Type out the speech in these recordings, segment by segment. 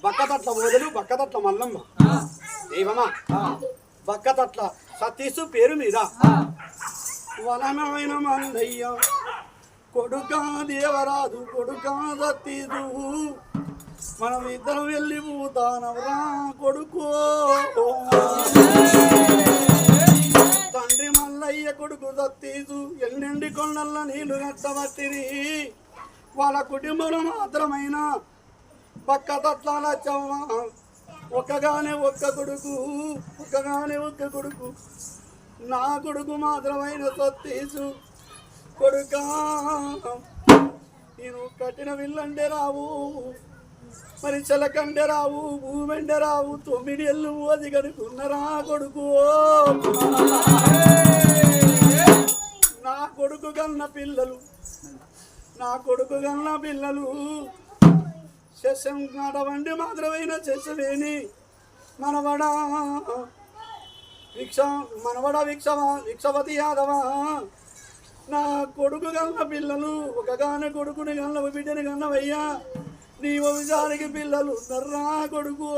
బక్కతట్ల మొదలు బక్కతట్ల మల్లమ్మ దేవమా బక్కతట్ల సతీసు పేరు మీద వనమైన మల్లయ్య కొడుకా దేవరాజు కొడుకా సతీసు మనం ఇద్దరం వెళ్ళిపోతానవరా కొడుకో తండ్రి మల్లయ్య కొడుకు సతీసు ఎన్నెండి కొండల్ల నీళ్లు కట్టబట్టిరి వాళ్ళ కుటుంబంలో మాత్రమైన పక్క తట్లాల చవ్వ ఒక్కగానే ఒక్క కొడుకు నా కొడుకు మాత్రమైన సతీసు కొడుకా నేను కట్టిన విల్లంటే రావు మరి చెలకంటే రావు భూమెంటే రావు 9 ఏళ్ళు అది కనుకున్నరా కొడుకు నా కొడుకు కన్న పిల్లలు శశం నడవండి మాత్రమైన శశవేని మనవడ విక్షవతి యాదవ నా కొడుకు కన్న పిల్లలు ఒకగానే కొడుకుని కన్న బిడ్డని కన్నవయ్యా నీ వంశానికి పిల్లలు నర్రా కొడుకు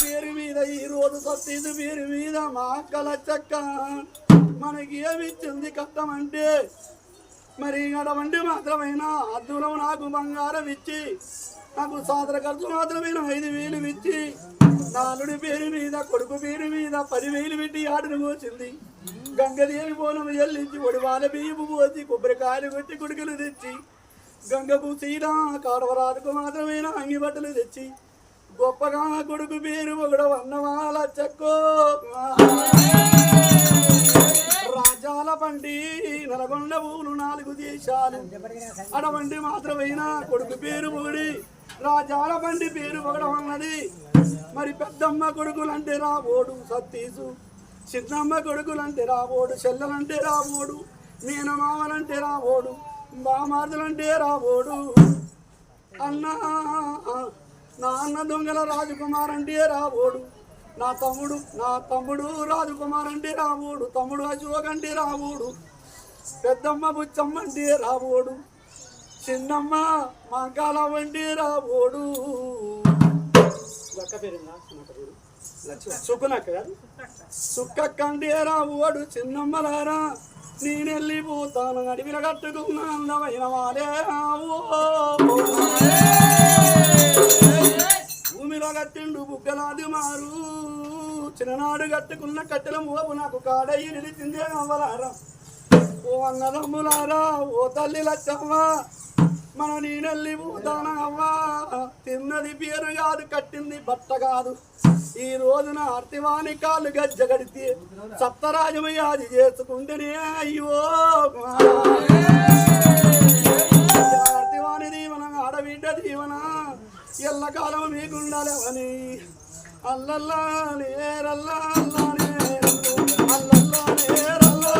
పేరు మీద ఈరోజు సతీసు పేరు మీద మా అక్కల చక్క మనకి ఏమిచ్చింది కట్టమంటే మరి నడవండి మాత్రమైన అద్దులో నాకు బంగారం ఇచ్చి నాకు సాదర ఖర్చు మాత్రమైన 5,000 ఇచ్చి నాలుడి పేరు మీద కొడుకు పేరు మీద 10,000 పెట్టి ఆటను పోసింది గంగదేవి పోనం చెల్లించి ఒడివాల బియ్యపు పోసి కొబ్బరికాయలు కొట్టి కొడుకులు తెచ్చి గంగకు సీనా కాడవరాలకు మాత్రమైన అంగి బట్టలు తెచ్చి గొప్పగా కొడుకు పేరు ఒకడు అన్నవాళ్ళ చెక్కో రాజాల పండి నల్గొండ ఊరు 4 దేశాలు అడవండి మాత్రమైన కొడుకు పేరు ఒకటి రాజాల పండి పేరు ఒకడు అన్నది మరి పెద్దమ్మ కొడుకులంటే రాబోడు సతీసు చిన్నమ్మ కొడుకులంటే రాబోడు చెల్లెలంటే రాబోడు మీనమామలంటే రాబోడు బామార్దులంటే రాబోడు అన్న నా అన్న దొంగల రాజకుమార్ అంటే రాబోడు నా తమ్ముడు రాజకుమార్ అంటే రాబోడు తమ్ముడు అశోక్ అంటే రాబోడు పెద్దమ్మ బుచ్చమ్మ అంటే రాబోడు చిన్నమ్మ మంకాలం అంటే రాబోడు సుక్కక్క అంటే రాబోడు చిన్నమ్మలారా నేనెళ్ళిపోతాను అడవిలో కట్టుకున్న అందమైన వాలే భూమిలో కట్టిండు బుగ్గలాది మారు చిన్ననాడు కట్టుకున్న కట్టెల మోపు నాకు కాడయ్యి నిలిచిందే అవ్వలారా ఓ అన్నదమ్ములారా ఓ తల్లి లచ్చమ్మ మనం నేనెళ్ళిపోతాను అవ్వా తిన్నది పేరు కాదు కట్టింది బట్ట కాదు ఈ రోజున ఆర్తివాణి కాళ్ళు గజ్జ గడితే సప్తరాజమయ్యాది చేసుకుంటేనే అయ్యో ఆర్తివాణి దీవన ఆడబిడ్డ దీవన ఎల్లకాలం మీకుండాలని అల్లల్లా నేరల్లా అల్లల్లా నేరల్లో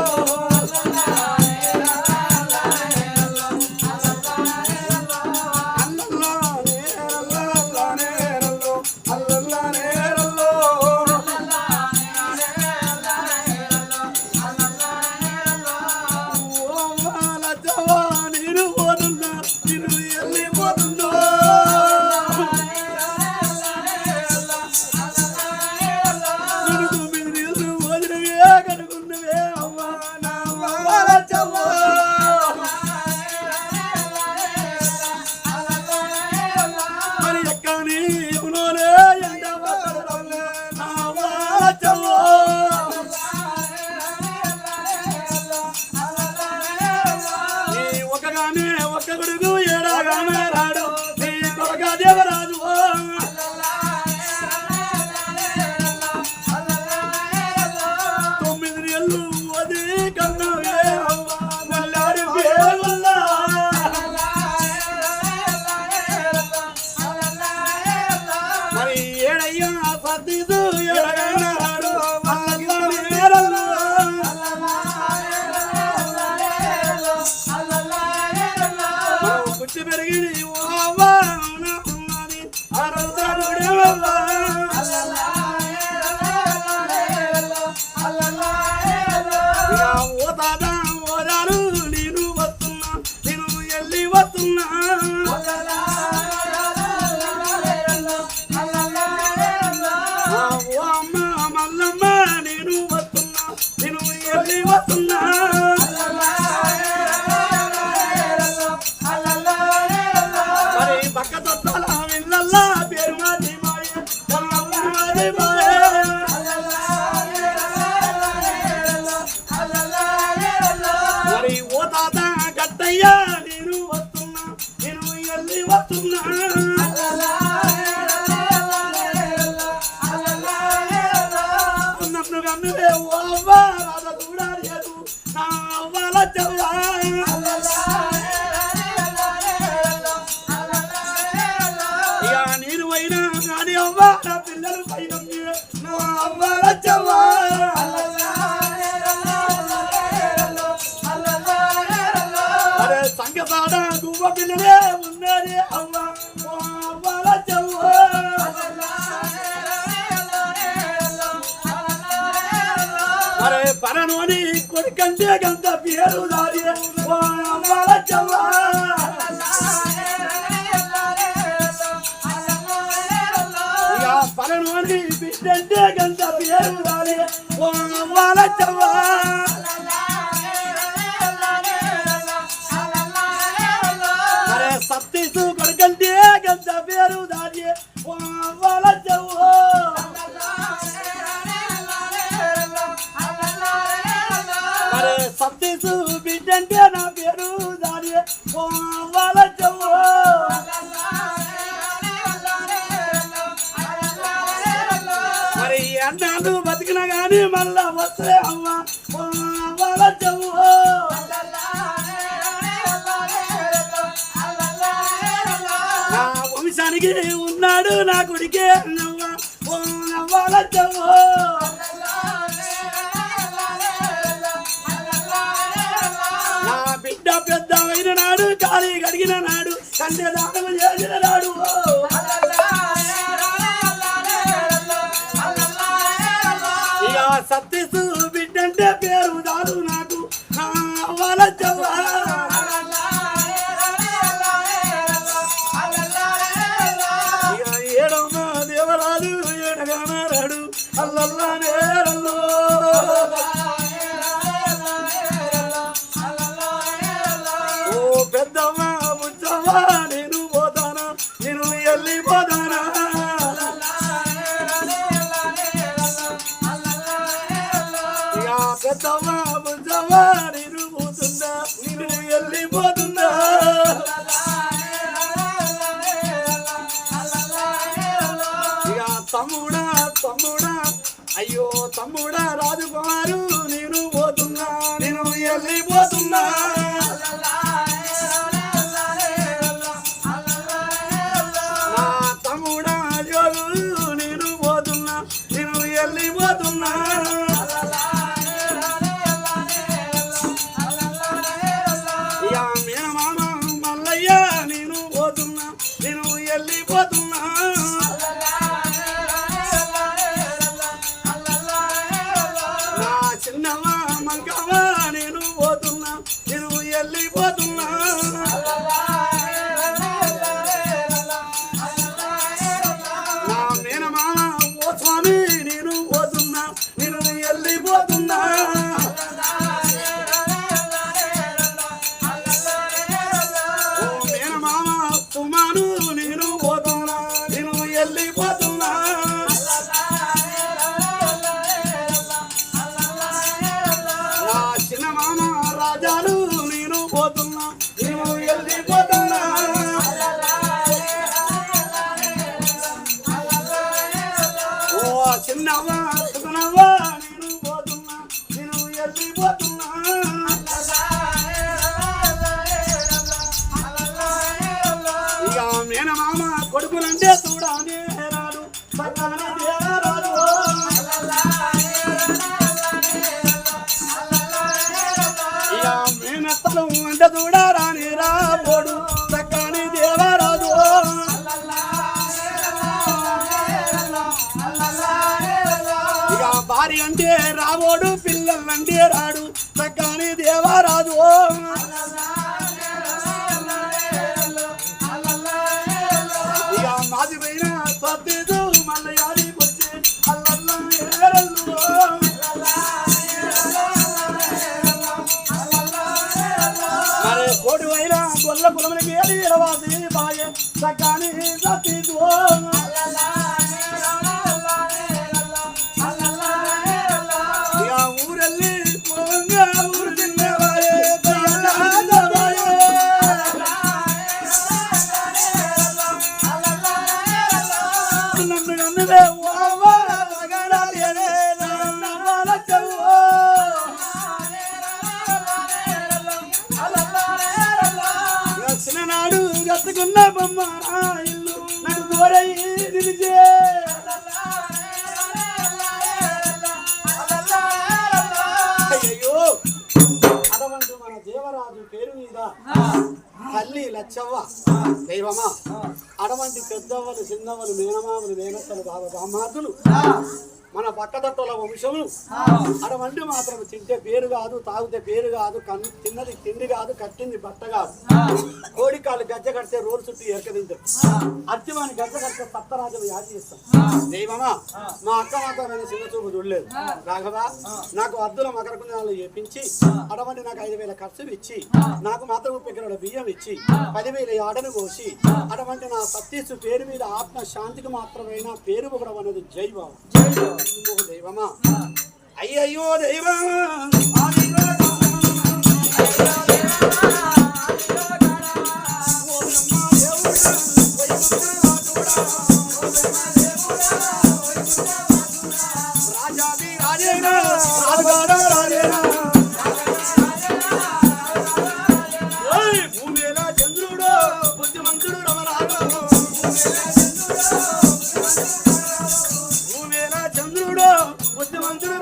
నేను వస్తున్నా నేను వెళ్ళి వస్తున్నా పోతున్నా నన్ను కన్నులే ఓ అవ్వ రాధ కూడా లేదు నా అవ్వాల చెవ్వా ఇక నేను పోయినా కానీ అవ్వ నా పిల్లలు పైన నా అవ్వాల చెవ్వా అరే సంగతాడ గువ్వ పిల్లలే ఉన్నది అవ్వ ఓ అవ్వాల చెవ్వా అరే పరనోని కొడుకంటే గంత పేరు దారి ఓ అవ్వాల చెవ్వా ఇక పరనోని బిడ్డంటే గంత పేరు దారి ఓ అవ్వాల చెవ్వా అరే సత్తీసు కొడుకంటే గంత పేరు దారి ఓ అవ్వాల చెవ్వా అరే సత్తీసు బిడ్డంటే నా పేరు దారి ఓ అవ్వాల చెవ్వా మరి అన్నాలు బతికినా గాని మళ్ళా వస్తే అవ్వ ఓ అవ్వాల చెవ్వా నా వంశానికి ఉన్నాడు నా కొడుకే నవ్వ ఓ అవ్వాల చెవ్వా నా బిడ్డ పెద్ద అయిన నాడు కాలి గడిగిన నాడు కంటే దానము చేసిన నాడు ఇక సత్తీసు బిడ్డంటే పేరు దాడు నాకు నా అవ్వాల చెవ్వా ఇక ఏడమ్మ దేవరాలు ఏడగానాడు అల్లల్లా నేరల్లో ఓ పెద్దమ్మ బుచ్చమ్మ నేను పోతానా నేను వెళ్ళిపోతానా ఇక పెద్దమ్మ బుచ్చమ్మ నేను పోతున్నా నేను వెళ్ళిపోతున్నా ఇక తమ్ముడా తమ్ముడా అయ్యో తమ్ముడా రాజుకుమారు నేను పోతున్నా నేను వెళ్ళిపోతున్నా నా తమ్ముడా జోగు నేను పోతున్నా నేను వెళ్ళిపోతున్నా ఇక మేనమామ మల్లయ్య నేను పోతున్నా నేను వెళ్ళిపోతున్నా నా చిన్నమ్మ మంకమ్మ నేను పోతున్నా నేను వెళ్ళిపోతున్నా నా మేనమామ ఓ స్వామి నేను పోతున్నా నేను వెళ్ళిపోతున్నా ఓ మేనమామ సుమాను నేను పోతున్నా నేను వెళ్ళిపోతున్నా నా చిన్న మామ రాజాలు నేను పోతున్నా నేను వెళ్ళిపోతున్నా ఓ చిన్నవ్వ సుఖనవ్వ నేను పోతున్నా నేను వెళ్ళిపోతున్నా ఇక మేనమామ కొడుకులంటే చూడానే రాడు పక్కనే రాడు ఇక మేనత్తలు అంటే చూడారాని రాబోడు చక్కని దేవరాజు ఇక భార్య అంటే రాబోడు పిల్లలంటే రాడు చక్కని దేవరాజు ఇక మాది పైన సత్తీసు మల్లయాడికి వచ్చి అల్లల్లా ఏరల్లు మరి కోడి వైరా గొల్ల కులములకి ఏది ఇరవాసి బాయే సకాని సత్తీసు ఇక ఊరెళ్ళి పోంగా ఊరు తిన్నవాయే కట్టుకున్న బొమ్మ ఇల్లు నాకు దూరై నిలిచే అయ్యో అటువంటి మన దేవరాజు పేరు మీద తల్లి లచ్చవ్వ దైవమా అటువంటి పెద్దవ్వలు చిన్నవ్వలు మేనమామలు మేనత్తలు బాబా బామ్మార్దులు మన పక్కదట్టల వంశములు అటువంటి మాత్రం తింటే పేరు కాదు తాగితే పేరు కాదు తిన్నది తిండి కాదు కట్టింది బట్ట కాదు కోడికాలు గజ్జ కడితే రోడ్డు చుట్టూ ఎరకదింటారు అర్జువాని గజ్జ కడితే సప్తరాజులు యాది చేస్తాం దైవమా మా అక్క మాత్రమైన చిన్న చూపు చూడలేదు రాఘవా నాకు అద్దుల మకర కుంజాలు చేపించి అటువంటి నాకు 5,000 ఖర్చులు ఇచ్చి నాకు మాత్రం 30 కిలోల బియ్యం ఇచ్చి 10,000 ఆడను కోసి అటువంటి నా సతీసు పేరు మీద ఆత్మ శాంతికి మాత్రమైన పేరు పొగడం అనేది జై బాబు దైవమా అయ్యయ్యో దైవమా రాజాది రాజేనా రాజేనా భూమిల చంద్రుడు బుద్ధిమంతుడు రమరాజు భూమిల చంద్రుడు బుద్ధిమంతుడు